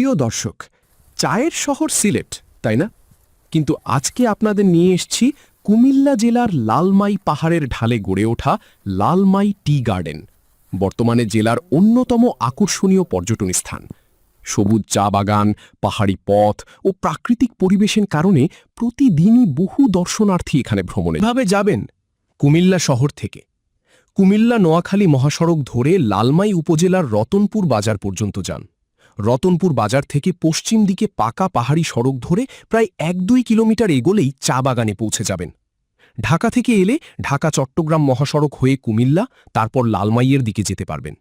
প্রিয় দর্শক, চায়ের শহর সিলেট, তাই না? কিন্তু আজকে আপনাদের নিয়ে এসেছি কুমিল্লা জেলার লালমাই পাহাড়ের ঢালে গড়ে ওঠা লালমাই টি গার্ডেন, বর্তমানে জেলার অন্যতম আকর্ষণীয় পর্যটন স্থান। সবুজ চা বাগান, পাহাড়ি পথ ও প্রাকৃতিক পরিবেশের কারণে প্রতিদিনই বহু দর্শনার্থী এখানে ভ্রমণে ভাবে যাবেন। কুমিল্লা শহর থেকে কুমিল্লা নোয়াখালী মহাসড়ক ধরে লালমাই উপজেলার রতনপুর বাজার পর্যন্ত যান। রতনপুর বাজার থেকে পশ্চিম দিকে পাকা পাহাড়ি সড়ক ধরে প্রায় ১-২ কিলোমিটার এগোলেই চা বাগানে পৌঁছে যাবেন। ঢাকা থেকে এলে ঢাকা চট্টগ্রাম মহাসড়ক হয়ে কুমিল্লা, তারপর লালমাইয়ের দিকে যেতে পারবেন।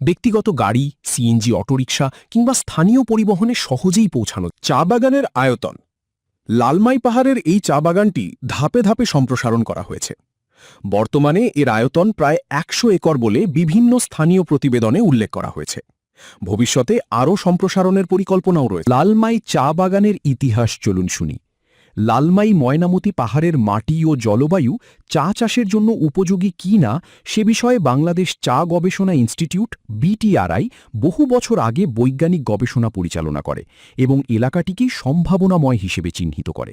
ব্যক্তিগত গাড়ি, সিএনজি অটোরিকশা কিংবা স্থানীয় পরিবহনে সহজেই পৌঁছানো। চা বাগানের আয়তন। লালমাই পাহাড়ের এই চা বাগানটি ধাপে ধাপে সম্প্রসারণ করা হয়েছে। বর্তমানে এর আয়তন প্রায় ১০০ একর বলে বিভিন্ন স্থানীয় প্রতিবেদনে উল্লেখ করা হয়েছে। ভবিষ্যতে আরও সম্প্রসারণের পরিকল্পনাও রয়েছে। লালমাই চা বাগানের ইতিহাস চলুন শুনি। লালমাই ময়নামতি পাহাড়ের মাটি ও জলবায়ু চা চাষের জন্য উপযোগী কি না সে বিষয়ে বাংলাদেশ চা গবেষণা ইনস্টিটিউট বিটিআরআই বহু বছর আগে বৈজ্ঞানিক গবেষণা পরিচালনা করে এবং এলাকাটিকে সম্ভাবনাময় হিসেবে চিহ্নিত করে।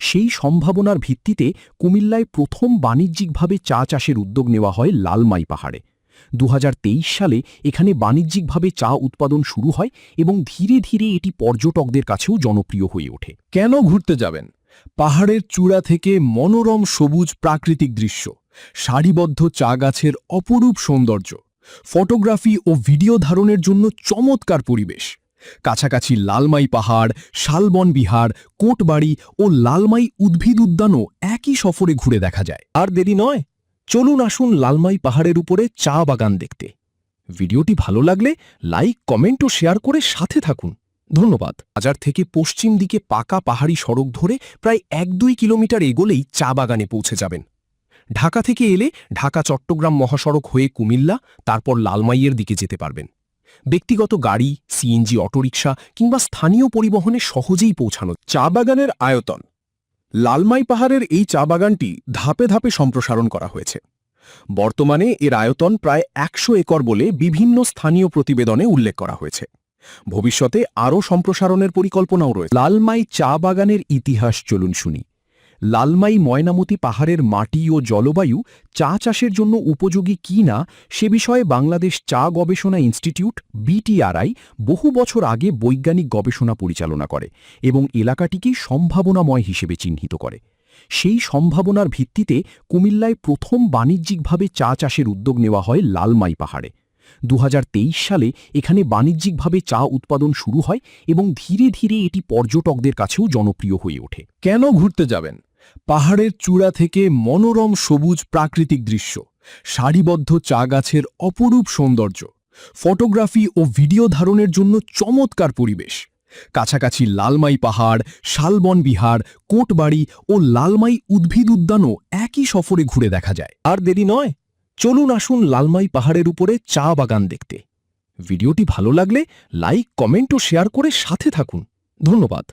সেই সম্ভাবনার ভিত্তিতে কুমিল্লায় প্রথম বাণিজ্যিকভাবে চা চাষের উদ্যোগ নেওয়া হয় লালমাই পাহাড়ে। ২০২৩ সালে এখানে বাণিজ্যিকভাবে চা উৎপাদন শুরু হয় এবং ধীরে ধীরে এটি পর্যটকদের কাছেও জনপ্রিয় হয়ে ওঠে। কেন ঘুরতে যাবেন? পাহাড়ের চূড়া থেকে মনোরম সবুজ প্রাকৃতিক দৃশ্য, সারিবদ্ধ চা গাছের অপরূপ সৌন্দর্য, ফটোগ্রাফি ও ভিডিও ধারণের জন্য চমৎকার পরিবেশ। কাছাকাছি লালমাই পাহাড়, শালবন বিহার, কোটবাড়ি ও লালমাই উদ্ভিদ উদ্যানও একই সফরে ঘুরে দেখা যায়। আর দেরি নয়, চলুন আসুন লালমাই পাহাড়ের উপরে চা বাগান দেখতে। ভিডিওটি ভালো লাগলে লাইক, কমেন্ট ও শেয়ার করে সাথে থাকুন। ধন্যবাদ। বাজার থেকে পশ্চিম দিকে পাকা পাহাড়ি সড়ক ধরে প্রায় ১-২ কিলোমিটার এগোলেই চা বাগানে পৌঁছে যাবেন। ঢাকা থেকে এলে ঢাকা চট্টগ্রাম মহাসড়ক হয়ে কুমিল্লা, তারপর লালমাইয়ের দিকে যেতে পারবেন। ব্যক্তিগত গাড়ি, সিএনজি অটোরিকশা কিংবা স্থানীয় পরিবহনে সহজেই পৌঁছানো। চা বাগানের আয়তন। লালমাই পাহাড়ের এই চা বাগানটি ধাপে ধাপে সম্প্রসারণ করা হয়েছে। বর্তমানে এর আয়তন প্রায় ১০০ একর বলে বিভিন্ন স্থানীয় প্রতিবেদনে উল্লেখ করা হয়েছে। ভবিষ্যতে আরও সম্প্রসারণের পরিকল্পনাও রয়েছে। লালমাই চা বাগানের ইতিহাস চলুন শুনি। লালমাই ময়নামতি পাহাড়ের মাটি ও জলবায়ু চা চাষের জন্য উপযোগী কি না সে বিষয়ে বাংলাদেশ চা গবেষণা ইনস্টিটিউট বিটিআরআই বহু বছর আগে বৈজ্ঞানিক গবেষণা পরিচালনা করে এবং এলাকাটিকে সম্ভাবনাময় হিসেবে চিহ্নিত করে। সেই সম্ভাবনার ভিত্তিতে কুমিল্লায় প্রথম বাণিজ্যিকভাবে চা চাষের উদ্যোগ নেওয়া হয় লালমাই পাহাড়ে। ২০২৩ সালে এখানে বাণিজ্যিকভাবে চা উৎপাদন শুরু হয় এবং ধীরে ধীরে এটি পর্যটকদের কাছেও জনপ্রিয় হয়ে ওঠে। কেন ঘুরতে যাবেন? পাহাড়ের চূড়া থেকে মনোরম সবুজ প্রাকৃতিক দৃশ্য, সারিবদ্ধ চা গাছের অপরূপ সৌন্দর্য, ফটোগ্রাফি ও ভিডিও ধারণের জন্য চমৎকার পরিবেশ। কাছাকাছি লালমাই পাহাড়, শালবন বিহার, কোটবাড়ি ও লালমাই উদ্ভিদ উদ্যানও একই সফরে ঘুরে দেখা যায়। আর দেরি নয়, চলুন আসুন লালমাই পাহাড়ের উপরে চা বাগান দেখতে। ভিডিওটি ভালো লাগলে লাইক, কমেন্ট ও শেয়ার করে সাথে থাকুন। ধন্যবাদ।